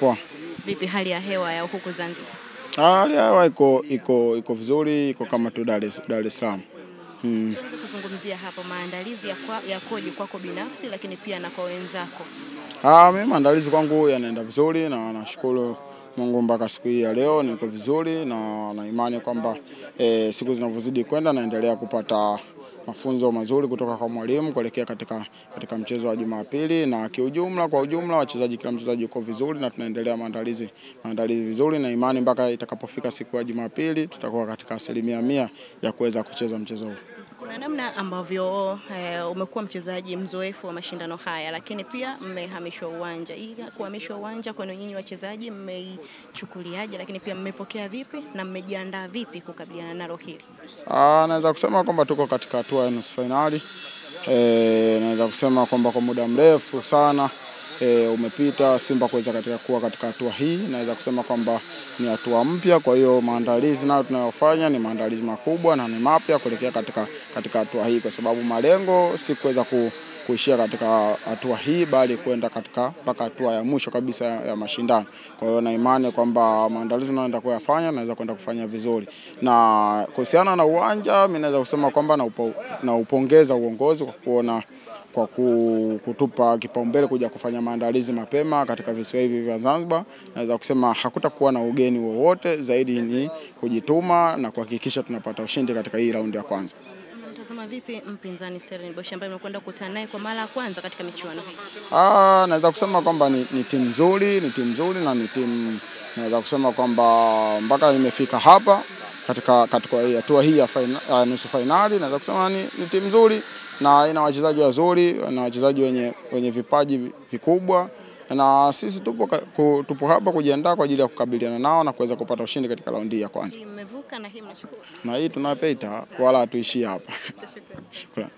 Poa. Vipi hali ya hewa ya huku Zanzibar? Hali ya hewa iko vizuri, iko kama tu Dar es Salaam. Tuanze kuzungumzia hapa maandalizi yakoje kwako binafsi lakini pia na kwa wenzako. Mimi maandalizi kwangu yanaenda vizuri na nashukuru Mungu mpaka siku hii ya leo niko vizuri na imani kwamba siku zinavyozidi kwenda naendelea kupata mafunzo mazuri kutoka kwa mwalimu kuelekea katika mchezo wa Jumapili, na kwa ujumla wachezaji, kila mchezaji yuko vizuri na tunaendelea maandalizi vizuri, na imani mpaka itakapofika siku ya Jumapili tutakuwa katika 100% ya kuweza kucheza mchezo huu. Kuna namna ambavyo umekuwa mchezaji mzoefu wa mashindano haya, lakini pia mmehamishwa uwanja. Hii kuhamishwa uwanja kwa nyinyi wachezaji mmeichukuliaje, lakini pia mmepokea vipi na mmejiandaa vipi kukabiliana nalo hili? Naweza kusema kwamba tuko katika hatua ya nusu finali. Naweza kusema kwamba kwa muda mrefu sana umepita Simba kuweza kuwa katika hatua hii. Naweza kusema kwamba ni hatua mpya, kwa hiyo maandalizi nayo tunayofanya ni maandalizi makubwa na ni mapya kuelekea katika hatua hii, kwa sababu malengo si kuweza kuishia katika hatua hii bali kwenda mpaka hatua ya mwisho kabisa ya mashindano. Kwa hiyo na imani kwamba maandalizi naenda kuyafanya naweza kwenda kufanya vizuri. Na kuhusiana na uwanja, mimi naweza kusema kwamba na upongeza uongozi kwa kutupa kipaumbele kuja kufanya maandalizi mapema katika visiwa hivi vya Zanzibar. Naweza kusema hakutakuwa na ugeni wowote, zaidi ni kujituma na kuhakikisha tunapata ushindi katika hii raundi ya kwanza. Mtazama vipi mpinzani Stellenbosch ambaye mmekwenda kukutana naye kwa mara ya kwanza katika michuano hii? Naweza kusema kwamba ni timu nzuri, na ni timu, naweza kusema kwamba mpaka imefika hapa katika hatua hii ya nusu finali, naweza kusema ni timu nzuri na ina wachezaji wazuri na wachezaji wenye vipaji vikubwa, na sisi tupo hapa kujiandaa kwa ajili ya kukabiliana nao na kuweza kupata ushindi katika raundi ya kwanza. Mmevuka na hii mnashukuru. Na hii tunapita wala hatuishii hapa. Shukrani.